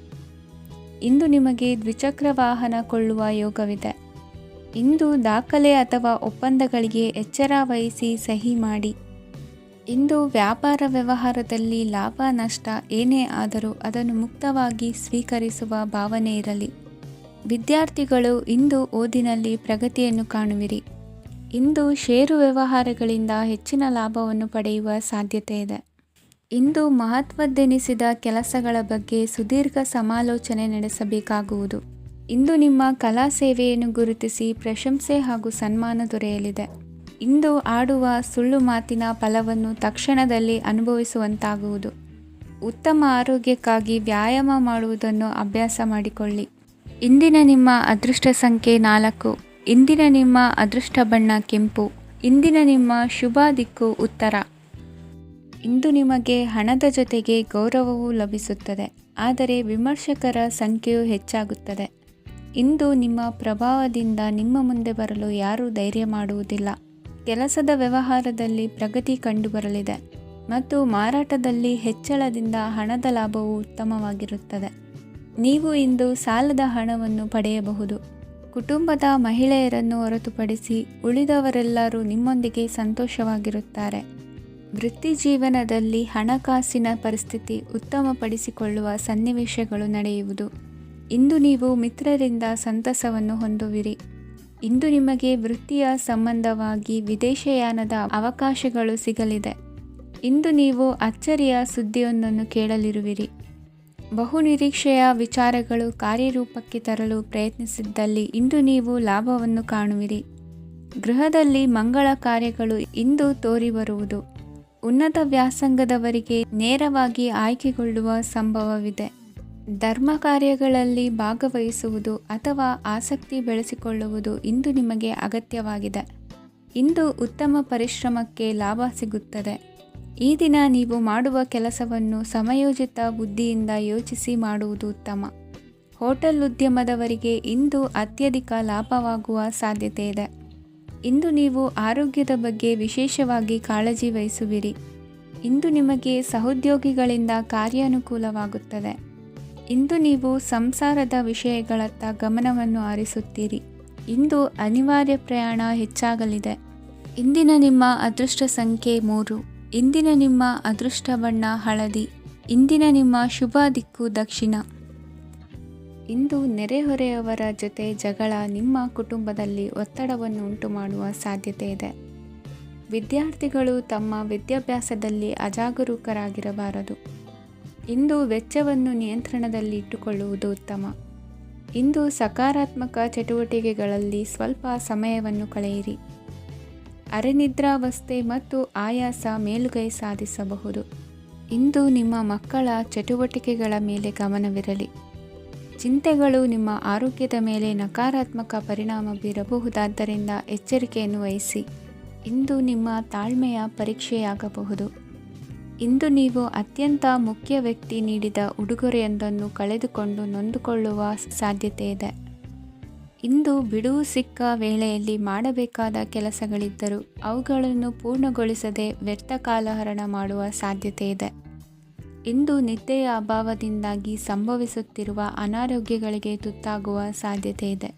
ಇಂದು ನಿಮಗೆ ದ್ವಿಚಕ್ರ ವಾಹನ ಕೊಳ್ಳುವ ಯೋಗವಿದೆ. ಇಂದು ದಾಖಲೆ ಅಥವಾ ಒಪ್ಪಂದಗಳಿಗೆ ಎಚ್ಚರ ವಹಿಸಿ ಸಹಿ ಮಾಡಿ. ಇಂದು ವ್ಯಾಪಾರ ವ್ಯವಹಾರದಲ್ಲಿ ಲಾಭ ನಷ್ಟ ಏನೇ ಆದರೂ ಅದನ್ನು ಮುಕ್ತವಾಗಿ ಸ್ವೀಕರಿಸುವ ಭಾವನೆ ಇರಲಿ. ವಿದ್ಯಾರ್ಥಿಗಳು ಇಂದು ಓದಿನಲ್ಲಿ ಪ್ರಗತಿಯನ್ನು ಕಾಣುವಿರಿ. ಇಂದು ಷೇರು ವ್ಯವಹಾರಗಳಿಂದ ಹೆಚ್ಚಿನ ಲಾಭವನ್ನು ಪಡೆಯುವ ಸಾಧ್ಯತೆ ಇದೆ. ಇಂದು ಮಹತ್ವದ್ದೆನಿಸಿದ ಕೆಲಸಗಳ ಬಗ್ಗೆ ಸುದೀರ್ಘ ಸಮಾಲೋಚನೆ ನಡೆಸಬೇಕಾಗುವುದು. ಇಂದು ನಿಮ್ಮ ಕಲಾ ಸೇವೆಯನ್ನು ಗುರುತಿಸಿ ಪ್ರಶಂಸೆ ಹಾಗೂ ಸನ್ಮಾನ ದೊರೆಯಲಿದೆ. ಇಂದು ಆಡುವ ಸುಳ್ಳು ಮಾತಿನ ಫಲವನ್ನು ತಕ್ಷಣದಲ್ಲಿ ಅನುಭವಿಸುವಂತಾಗುವುದು. ಉತ್ತಮ ಆರೋಗ್ಯಕ್ಕಾಗಿ ವ್ಯಾಯಾಮ ಮಾಡುವುದನ್ನು ಅಭ್ಯಾಸ ಮಾಡಿಕೊಳ್ಳಿ. ಇಂದಿನ ನಿಮ್ಮ ಅದೃಷ್ಟ ಸಂಖ್ಯೆ 4. ಇಂದಿನ ನಿಮ್ಮ ಅದೃಷ್ಟ ಬಣ್ಣ ಕೆಂಪು. ಇಂದಿನ ನಿಮ್ಮ ಶುಭ ದಿಕ್ಕು ಉತ್ತರ. ಇಂದು ನಿಮಗೆ ಹಣದ ಜೊತೆಗೆ ಗೌರವವೂ ಲಭಿಸುತ್ತದೆ, ಆದರೆ ವಿಮರ್ಶಕರ ಸಂಖ್ಯೆಯೂ ಹೆಚ್ಚಾಗುತ್ತದೆ. ಇಂದು ನಿಮ್ಮ ಪ್ರಭಾವದಿಂದ ನಿಮ್ಮ ಮುಂದೆ ಬರಲು ಯಾರೂ ಧೈರ್ಯ ಮಾಡುವುದಿಲ್ಲ. ಕೆಲಸದ ವ್ಯವಹಾರದಲ್ಲಿ ಪ್ರಗತಿ ಕಂಡುಬರಲಿದೆ ಮತ್ತು ಮಾರಾಟದಲ್ಲಿ ಹೆಚ್ಚಳದಿಂದ ಹಣದ ಲಾಭವು ಉತ್ತಮವಾಗಿರುತ್ತದೆ. ನೀವು ಇಂದು ಸಾಲದ ಹಣವನ್ನು ಪಡೆಯಬಹುದು. ಕುಟುಂಬದ ಮಹಿಳೆಯರನ್ನು ಹೊರತುಪಡಿಸಿ ಉಳಿದವರೆಲ್ಲರೂ ನಿಮ್ಮೊಂದಿಗೆ ಸಂತೋಷವಾಗಿರುತ್ತಾರೆ. ವೃತ್ತಿ ಜೀವನದಲ್ಲಿ ಹಣಕಾಸಿನ ಪರಿಸ್ಥಿತಿ ಉತ್ತಮಪಡಿಸಿಕೊಳ್ಳುವ ಸನ್ನಿವೇಶಗಳು ನಡೆಯುವುದು. ಇಂದು ನೀವು ಮಿತ್ರರಿಂದ ಸಂತಸವನ್ನು ಹೊಂದುವಿರಿ. ಇಂದು ನಿಮಗೆ ವೃತ್ತಿಯ ಸಂಬಂಧವಾಗಿ ವಿದೇಶಯಾನದ ಅವಕಾಶಗಳು ಸಿಗಲಿದೆ. ಇಂದು ನೀವು ಅಚ್ಚರಿಯ ಸುದ್ದಿಯೊಂದನ್ನು ಕೇಳಲಿರುವಿರಿ. ಬಹುನಿರೀಕ್ಷೆಯ ವಿಚಾರಗಳು ಕಾರ್ಯರೂಪಕ್ಕೆ ತರಲು ಪ್ರಯತ್ನಿಸಿದ್ದಲ್ಲಿ ಇಂದು ನೀವು ಲಾಭವನ್ನು ಕಾಣುವಿರಿ. ಗೃಹದಲ್ಲಿ ಮಂಗಳ ಕಾರ್ಯಗಳು ಇಂದು ತೋರಿಬರುವುದು. ಉನ್ನತ ವ್ಯಾಸಂಗದವರಿಗೆ ನೇರವಾಗಿ ಆಯ್ಕೆಗೊಳ್ಳುವ ಸಂಭವವಿದೆ. ಧರ್ಮ ಕಾರ್ಯಗಳಲ್ಲಿ ಭಾಗವಹಿಸುವುದು ಅಥವಾ ಆಸಕ್ತಿ ಬೆಳೆಸಿಕೊಳ್ಳುವುದು ಇಂದು ನಿಮಗೆ ಅಗತ್ಯವಾಗಿದೆ. ಇಂದು ಉತ್ತಮ ಪರಿಶ್ರಮಕ್ಕೆ ಲಾಭ ಸಿಗುತ್ತದೆ. ಈ ದಿನ ನೀವು ಮಾಡುವ ಕೆಲಸವನ್ನು ಸಮಯೋಚಿತ ಬುದ್ಧಿಯಿಂದ ಯೋಚಿಸಿ ಮಾಡುವುದು ಉತ್ತಮ. ಹೋಟೆಲ್ ಉದ್ಯಮದವರಿಗೆ ಇಂದು ಅತ್ಯಧಿಕ ಲಾಭವಾಗುವ ಸಾಧ್ಯತೆ ಇದೆ. ಇಂದು ನೀವು ಆರೋಗ್ಯದ ಬಗ್ಗೆ ವಿಶೇಷವಾಗಿ ಕಾಳಜಿ ವಹಿಸುವಿರಿ. ಇಂದು ನಿಮಗೆ ಸಹೋದ್ಯೋಗಿಗಳಿಂದ ಕಾರ್ಯಾನುಕೂಲವಾಗುತ್ತದೆ. ಇಂದು ನೀವು ಸಂಸಾರದ ವಿಷಯಗಳತ್ತ ಗಮನವನ್ನು ಹರಿಸುತ್ತೀರಿ. ಇಂದು ಅನಿವಾರ್ಯ ಪ್ರಯಾಣ ಹೆಚ್ಚಾಗಲಿದೆ. ಇಂದಿನ ನಿಮ್ಮ ಅದೃಷ್ಟ ಸಂಖ್ಯೆ 3. ಇಂದಿನ ನಿಮ್ಮ ಅದೃಷ್ಟ ಬಣ್ಣ ಹಳದಿ. ಇಂದಿನ ನಿಮ್ಮ ಶುಭ ದಿಕ್ಕು ದಕ್ಷಿಣ. ಇಂದು ನೆರೆಹೊರೆಯವರ ಜೊತೆ ಜಗಳ ನಿಮ್ಮ ಕುಟುಂಬದಲ್ಲಿ ಒತ್ತಡವನ್ನು ಉಂಟುಮಾಡುವ ಸಾಧ್ಯತೆ ಇದೆ. ವಿದ್ಯಾರ್ಥಿಗಳು ತಮ್ಮ ವಿದ್ಯಾಭ್ಯಾಸದಲ್ಲಿ ಅಜಾಗರೂಕರಾಗಿರಬಾರದು. ಇಂದು ವೆಚ್ಚವನ್ನು ನಿಯಂತ್ರಣದಲ್ಲಿ ಇಟ್ಟುಕೊಳ್ಳುವುದು ಉತ್ತಮ. ಇಂದು ಸಕಾರಾತ್ಮಕ ಚಟುವಟಿಕೆಗಳಲ್ಲಿ ಸ್ವಲ್ಪ ಸಮಯವನ್ನು ಕಳೆಯಿರಿ. ಅರೆನಿದ್ರಾವಸ್ಥೆ ಮತ್ತು ಆಯಾಸ ಮೇಲುಗೈ ಸಾಧಿಸಬಹುದು. ಇಂದು ನಿಮ್ಮ ಮಕ್ಕಳ ಚಟುವಟಿಕೆಗಳ ಮೇಲೆ ಗಮನವಿರಲಿ. ಚಿಂತೆಗಳು ನಿಮ್ಮ ಆರೋಗ್ಯದ ಮೇಲೆ ನಕಾರಾತ್ಮಕ ಪರಿಣಾಮ ಬೀರಬಹುದಾದ್ದರಿಂದ ಎಚ್ಚರಿಕೆಯನ್ನು ವಹಿಸಿ. ಇಂದು ನಿಮ್ಮ ತಾಳ್ಮೆಯ ಪರೀಕ್ಷೆಯಾಗಬಹುದು. ಇಂದು ನೀವು ಅತ್ಯಂತ ಮುಖ್ಯ ವ್ಯಕ್ತಿ ನೀಡಿದ ಉಡುಗೊರೆಯೊಂದನ್ನು ಕಳೆದುಕೊಂಡು ನೊಂದುಕೊಳ್ಳುವ ಸಾಧ್ಯತೆ ಇದೆ. ಇಂದು ಬಿಡುವು ಸಿಕ್ಕ ವೇಳೆಯಲ್ಲಿ ಮಾಡಬೇಕಾದ ಕೆಲಸಗಳಿದ್ದರೂ ಅವುಗಳನ್ನು ಪೂರ್ಣಗೊಳಿಸದೆ ವ್ಯರ್ಥ ಕಾಲಹರಣ ಮಾಡುವ ಸಾಧ್ಯತೆ ಇದೆ. ಇಂದು ನಿದ್ದೆಯ ಅಭಾವದಿಂದಾಗಿ ಸಂಭವಿಸುತ್ತಿರುವ ಅನಾರೋಗ್ಯಗಳಿಗೆ ತುತ್ತಾಗುವ ಸಾಧ್ಯತೆ ಇದೆ.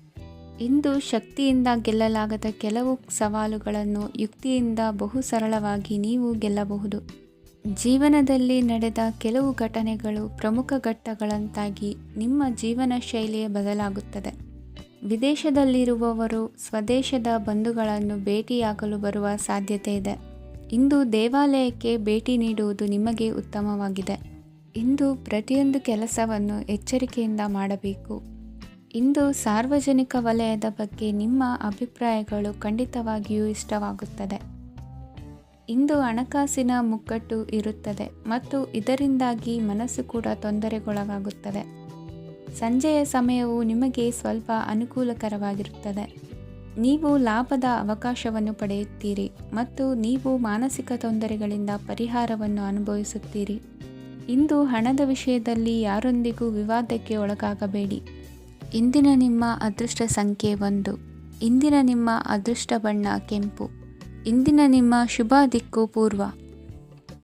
ಇಂದು ಶಕ್ತಿಯಿಂದ ಗೆಲ್ಲಲಾಗದ ಕೆಲವು ಸವಾಲುಗಳನ್ನು ಯುಕ್ತಿಯಿಂದ ಬಹು ಸರಳವಾಗಿ ನೀವು ಗೆಲ್ಲಬಹುದು. ಜೀವನದಲ್ಲಿ ನಡೆದ ಕೆಲವು ಘಟನೆಗಳು ಪ್ರಮುಖ ಘಟ್ಟಗಳಂತಾಗಿ ನಿಮ್ಮ ಜೀವನ ಶೈಲಿಯೇ ಬದಲಾಗುತ್ತದೆ. ವಿದೇಶದಲ್ಲಿರುವವರು ಸ್ವದೇಶದ ಬಂಧುಗಳನ್ನು ಭೇಟಿಯಾಗಲು ಬರುವ ಸಾಧ್ಯತೆ ಇದೆ. ಇಂದು ದೇವಾಲಯಕ್ಕೆ ಭೇಟಿ ನೀಡುವುದು ನಿಮಗೆ ಉತ್ತಮವಾಗಿದೆ. ಇಂದು ಪ್ರತಿಯೊಂದು ಕೆಲಸವನ್ನು ಎಚ್ಚರಿಕೆಯಿಂದ ಮಾಡಬೇಕು. ಇಂದು ಸಾರ್ವಜನಿಕ ವಲಯದ ಬಗ್ಗೆ ನಿಮ್ಮ ಅಭಿಪ್ರಾಯಗಳು ಖಂಡಿತವಾಗಿಯೂ ಇಷ್ಟವಾಗುತ್ತದೆ. ಇಂದು ಹಣಕಾಸಿನ ಮುಗ್ಗಟ್ಟು ಇರುತ್ತದೆ ಮತ್ತು ಇದರಿಂದಾಗಿ ಮನಸ್ಸು ಕೂಡ ತೊಂದರೆಗೊಳಗಾಗುತ್ತದೆ. ಸಂಜೆಯ ಸಮಯವು ನಿಮಗೆ ಸ್ವಲ್ಪ ಅನುಕೂಲಕರವಾಗಿರುತ್ತದೆ. ನೀವು ಲಾಭದ ಅವಕಾಶವನ್ನು ಪಡೆಯುತ್ತೀರಿ ಮತ್ತು ನೀವು ಮಾನಸಿಕ ತೊಂದರೆಗಳಿಂದ ಪರಿಹಾರವನ್ನು ಅನುಭವಿಸುತ್ತೀರಿ. ಇಂದು ಹಣದ ವಿಷಯದಲ್ಲಿ ಯಾರೊಂದಿಗೂ ವಿವಾದಕ್ಕೆ ಒಳಗಾಗಬೇಡಿ. ಇಂದಿನ ನಿಮ್ಮ ಅದೃಷ್ಟ ಸಂಖ್ಯೆ 1. ಇಂದಿನ ನಿಮ್ಮ ಅದೃಷ್ಟ ಬಣ್ಣ ಕೆಂಪು. ಇಂದಿನ ನಿಮ್ಮ ಶುಭ ದಿಕ್ಕು ಪೂರ್ವ.